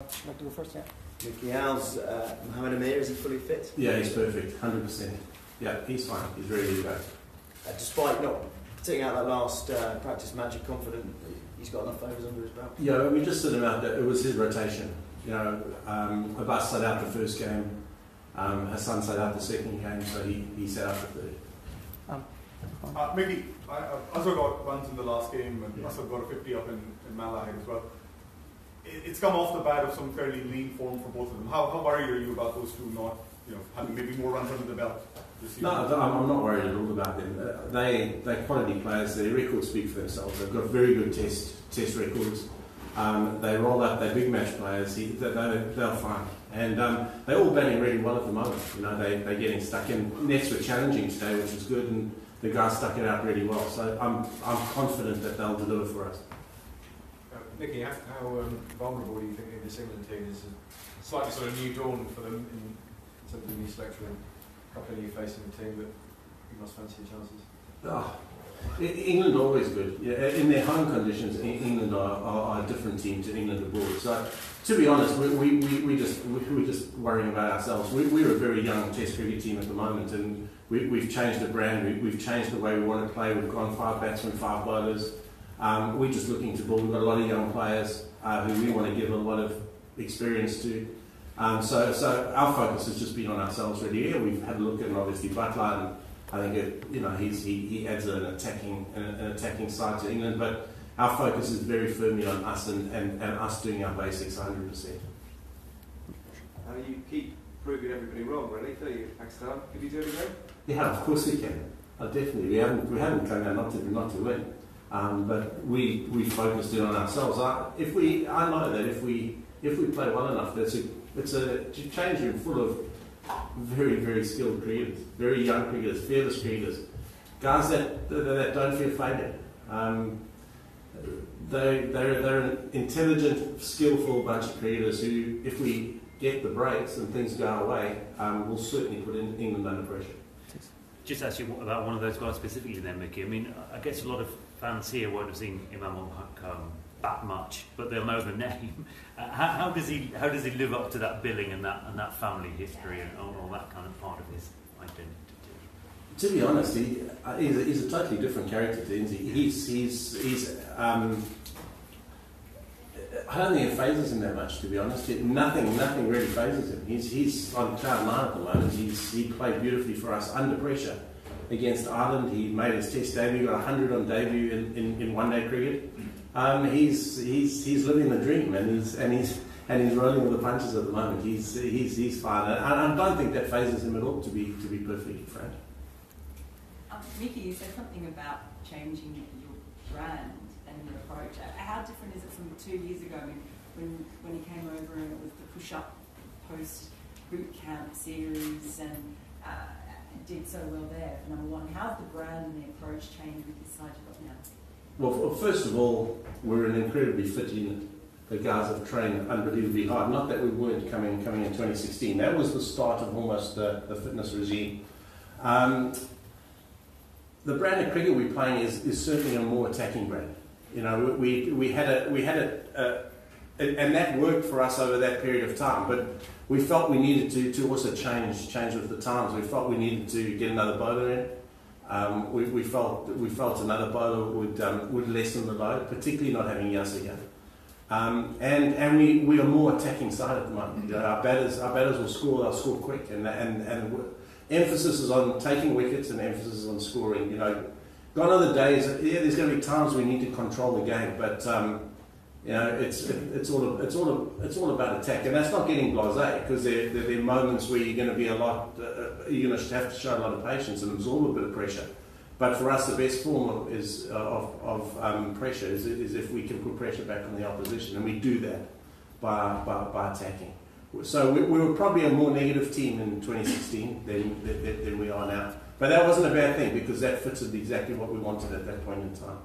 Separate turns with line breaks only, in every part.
I'd like to go first, yeah.
Mickey, how's Mohamed Amir? Is he fully fit?
Yeah, he's perfect, 100%. Yeah, he's fine. He's ready to go.
Despite not taking out that last practice match, you're confident he's got enough favours under his belt?
Yeah, we just sent him out. It was his rotation. You know, Abbas sat out the first game. Hassan sat out the second game, so he sat out the third.
Mickey, Azhar got runs in the last game, and Asad got a 50 up in Malahide as well. It's come off the bat of some fairly lean form for both of them. How worried are you about those two not, having maybe more runs under the belt this season?
No, I'm not worried at all about them. They're quality players. Their records speak for themselves. They've got very good test records. They roll up. They're big match players. They're fine, and they're all batting really well at the moment. You know, they're getting stuck in. Nets were challenging today, which was good, and the guys stuck it out really well. So I'm confident that they'll deliver for us.
Nicky, how vulnerable do you think this England team is? A slightly sort of new dawn for them in terms of the new selection. A couple of you facing the team, but you must fancy your chances.
England are always good. Yeah, in their home conditions, England are a different team to England abroad. So, to be honest, we're just worrying about ourselves. We're a very young Test cricket team at the moment, and we've changed the brand. We've changed the way we want to play. We've gone 5 batsmen, 5 bowlers. We're just looking to build. We've got a lot of young players who we want to give a lot of experience to. So our focus has just been on ourselves really. Yeah, we've had a look at obviously Butler, and I think he adds an attacking side to England. But our focus is very firmly on us and us doing our basics 100%.
You keep proving everybody wrong, really. Do you, Pakistan? Could you do it again?
Yeah, of course we can. Definitely. We haven't come out not to win. But we focused in on ourselves. I know that if we play well enough, it's a change room full of very, very skilled cricketers, very young cricketers, fearless cricketers, guys that don't fear failure. They're an intelligent, skillful bunch of cricketers who, if we get the breaks and things go our way, will certainly put England under pressure.
Just actually about one of those guys specifically then, Mickey. I mean, I guess a lot of fans here won't have seen Imam bat much, but they'll know the name. How does he live up to that billing and that family history and all that kind of part of his identity?
To be honest, he's a totally different character to Inzi. I don't think it phases him that much, to be honest. Nothing really phases him. He's on cloud 9 at the moment. He played beautifully for us under pressure against Ireland. He made his Test debut, got 100 on debut in one-day cricket. He's living the dream, and he's rolling with the punches at the moment. He's fine, and I don't think that phases him at all. To be perfectly frank.
Mickey, you said something about changing your brand and your approach. How different is it from 2 years ago when you came over and it was the push-up post boot camp series and did so well there? Number one, how's the brand and the approach changed with this side you've got now?
Well, first of all, we're an incredibly fit unit. The guys have trained unbelievably hard. Not that we weren't coming in 2016. That was the start of almost the fitness regime. The brand of cricket we're playing is certainly a more attacking brand. You know, we had and that worked for us over that period of time. But we felt we needed to also change with the times. We felt we needed to get another bowler in. We felt another bowler would lessen the load, particularly not having Yasser here. And we are more attacking side at the moment. You know, our batters will score. They'll score quick, and emphasis is on taking wickets and emphasis is on scoring. You know, gone are the days. Yeah, there's going to be times we need to control the game, but you know, it's all about attack, and that's not getting blasé, because there are moments where you're going to be you're going to have to show a lot of patience and absorb a bit of pressure. But for us, the best form of pressure is if we can put pressure back on the opposition, and we do that by attacking. So we were probably a more negative team in 2016 than we are now. But that wasn't a bad thing, because that fitted exactly what we wanted at that point in time.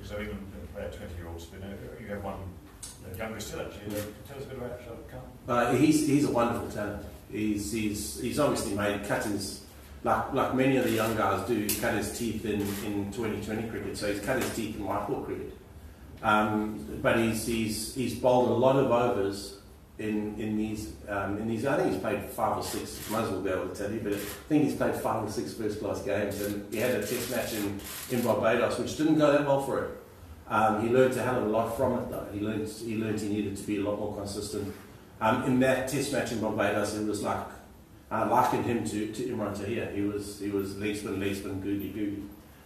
So even about 20-year-olds, you have one younger still actually. Tell us a bit about Khan.
He's a wonderful talent. He's obviously cut his, like many of the young guys do, he cut his teeth in 2020 cricket. So he's cut his teeth in white ball cricket. But he's bowled a lot of overs in these. I think he's played 5 or 6. Might as well be able to tell you, but I think he's played 5 or 6 first-class games. And he had a test match in Barbados, which didn't go that well for him. He learned a hell of a lot from it, though. He learned he needed to be a lot more consistent. In that test match in Barbados, it was like I likened him to Imran Tahir. He was leg spin, googly.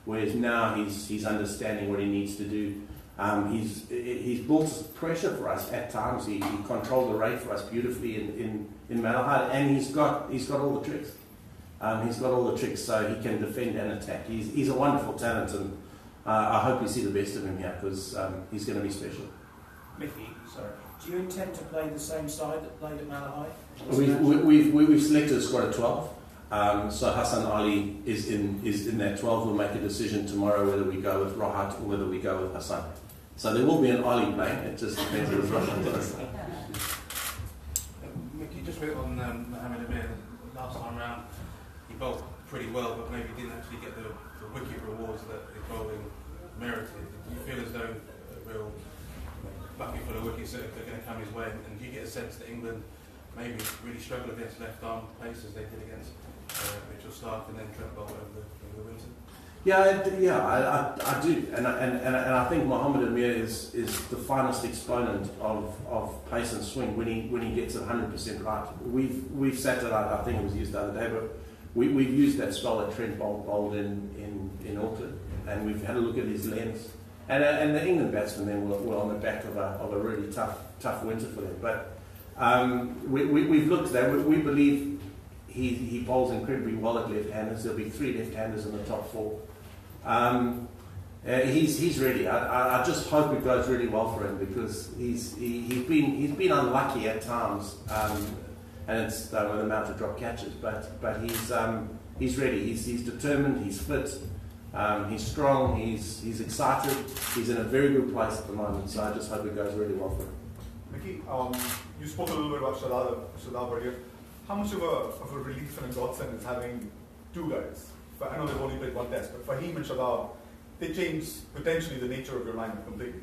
Whereas now he's understanding what he needs to do. He's built pressure for us at times. He controlled the rate for us beautifully in Malahide, and he's got all the tricks. He's got all the tricks, so he can defend and attack. He's a wonderful talent, and I hope you see the best of him here because he's going to be special.
Mickey, sorry. Do you intend to play the same side that played at Malahide?
We've selected a squad of 12. So Hassan Ali is in that 12. We'll make a decision tomorrow whether we go with Rahat or whether we go with Hassan. So there will be an Ali playing. It just depends on Rahat does.
Mickey, just went on Mohamed Amir last time round. He bowled pretty well, but maybe didn't actually get the wicket rewards that his bowling merited. Do you feel as though a real bucket full of wickets are going to come his way? And do you get a sense that England maybe really struggle against left-arm pace as they did against Mitchell Stark and then Trent Bolt over the winter? I do, and I think Mohamed Amir is the finest exponent of pace and swing when he gets it 100% right. We've sat it out. I think it was used the other day, but we've used that style that Trent Bolt bowled in Auckland, and we've had a look at his length. And the England batsmen then were on the back of a really tough winter for them, but. We've looked at that. We believe he bowls incredibly well at left-handers. There'll be 3 left-handers in the top 4. He's ready. I just hope it goes really well for him because he's been unlucky at times, and it's with the amount of drop catches. But he's ready. He's determined. He's fit. He's strong. He's excited. He's in a very good place at the moment. So I just hope it goes really well for him.
Mickey, you spoke a little bit about Shadab earlier. How much of a relief and a godsend is having 2 guys? I know they've only played 1 test, but Fahim and Shadab, they change potentially the nature of your lineup completely.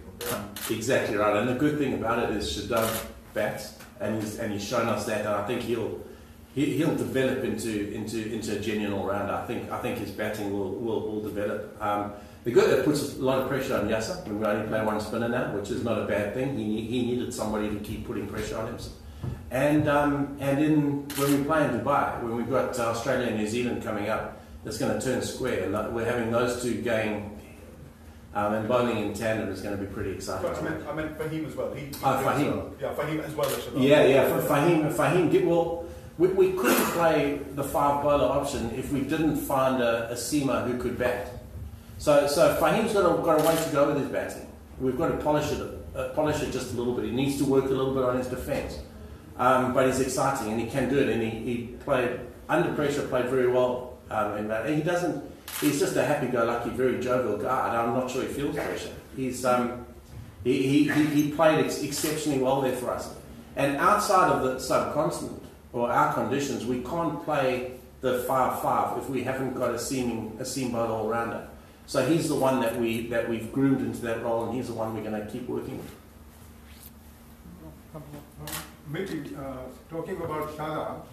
Exactly right, and the good thing about it is Shadab bats, and he's shown us that, and I think he'll develop into a genuine all-rounder. I think his batting will develop. It puts a lot of pressure on Yasser when we only play 1 spinner now, which is not a bad thing. He needed somebody to keep putting pressure on him. And when we play in Dubai, when we've got Australia and New Zealand coming up, it's going to turn square. And we're having those 2 going and bowling in tandem is going to be pretty exciting.
I meant Fahim as well.
Fahim.
Yeah, Fahim as well as Shadab.
Yeah. Fahim. Well, we couldn't play the 5 bowler option if we didn't find a seamer who could bat. So Fahim's got a way to go with his batting. We've got to polish it just a little bit. He needs to work a little bit on his defence, but he's exciting and he can do it. And he played under pressure, played very well. And he's just a happy-go-lucky, very jovial guy. And I'm not sure he feels pressure. He played exceptionally well there for us. And outside of the subcontinent or our conditions, we can't play the 5-5 if we haven't got a seam bowler all-rounder. So he's the one that we've groomed into that role, and he's the one we're going to keep working with.
Mickey, talking about Shadab,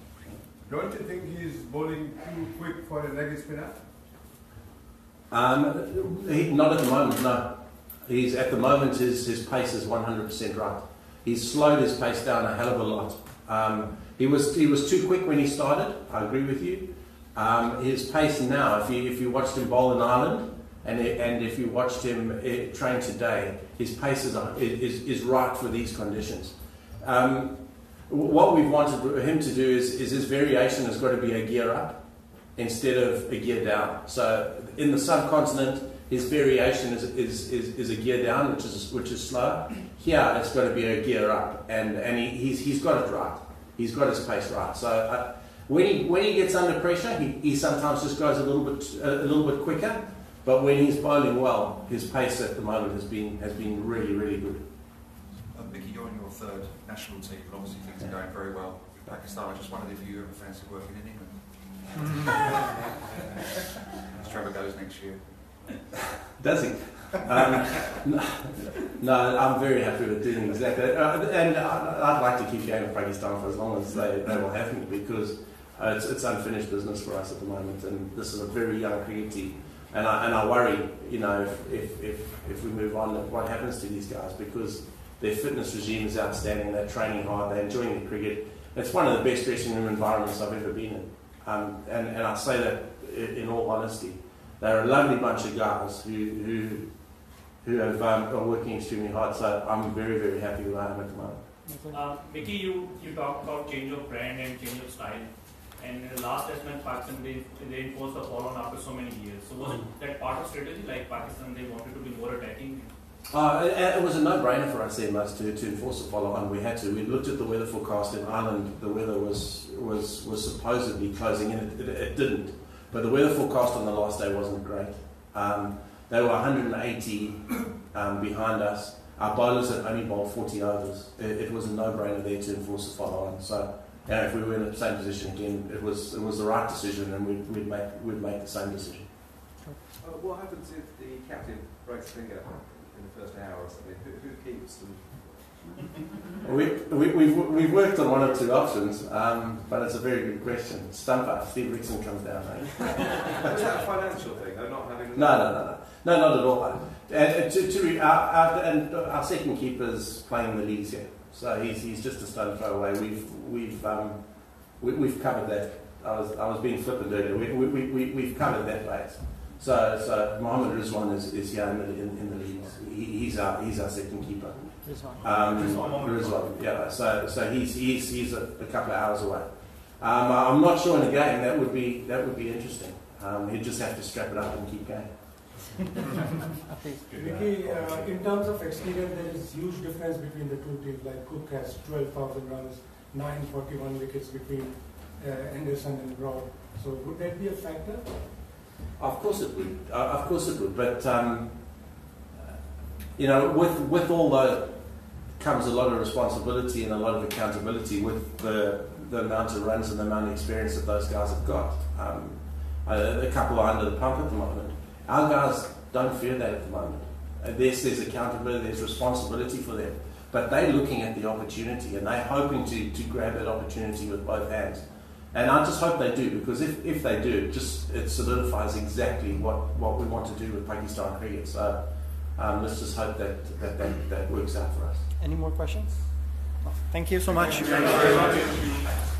don't you think he's bowling too quick for a leg spinner?
Not at the moment, no. At the moment his pace is 100% right. He's slowed his pace down a hell of a lot. He was too quick when he started. I agree with you. His pace now, if you watched him bowl in Ireland, and if you watched him train today, his pace is right for these conditions. What we've wanted him to do is his variation has got to be a gear up instead of a gear down. So in the subcontinent, his variation is a gear down, which is slower. Here, it's got to be a gear up, and he's got it right. He's got his pace right. So when he gets under pressure, he sometimes just goes a little bit quicker. But when he's bowling well, his pace at the moment has been really, really good.
Mickey, you're in your 3rd national team, and obviously things are going very well with Pakistan. I just wondered if you ever fancy working in England. As Trevor goes next year.
Does he? No, I'm very happy with doing exactly that. And I'd like to keep going with Pakistan for as long as they will have me, because it's unfinished business for us at the moment, and this is a very young cricket team. And I worry, you know, if we move on, what happens to these guys, because their fitness regime is outstanding, they're training hard, they're enjoying the cricket. It's one of the best dressing room environments I've ever been in. And I say that in all honesty. They're a lovely bunch of guys who are working extremely hard, so I'm very, very happy with where I am at the moment.
Mickey, you talked about change of brand and change of style. And in the last test match, Pakistan, they enforced the follow-on after so many years. So was that part of strategy, like Pakistan, they wanted to be more attacking?
It was a no-brainer for us there, Much, to enforce a follow-on. We had to. We looked at the weather forecast in Ireland. The weather was supposedly closing in. It didn't. But the weather forecast on the last day wasn't great. They were 180 behind us. Our bowlers had only bowled 40 overs. It was a no-brainer there to enforce a follow-on. So, you know, if we were in the same position again, it was the right decision, and we'd make the same decision.
What happens if the captain breaks a finger in the first hour or something? Who keeps them?
We've worked on one or two options, but it's a very good question. Stumper, Steve Rickson comes down.
Is that a financial thing? They're not having.
No, not at all. And our second keeper's playing the leagues here, so he's just a stone throw away. We've covered that. I was being flippant earlier. We've covered that base. So Mohammed Rizwan is here in the leagues. He's our second keeper. Rizwan, yeah. So he's a couple of hours away. I'm not sure in a game that would be interesting. He'd just have to strap it up and keep going.
Vicky, in terms of experience, there is huge difference between the two teams. Like Cook has 12,000 runs, 941 wickets between Anderson and Broad. So would that be a factor?
Of course it would. But you know, with all that comes a lot of responsibility and a lot of accountability with the amount of runs and the amount of experience that those guys have got. A couple are under the pump at the moment. Our guys don't fear that at the moment. There's accountability, there's responsibility for them. But they're looking at the opportunity, and they're hoping to grab that opportunity with both hands. And I just hope they do, because if they do, it solidifies exactly what we want to do with Pakistan cricket. So let's just hope that works out for us.
Any more questions? Thank you so much.
Thank you very much.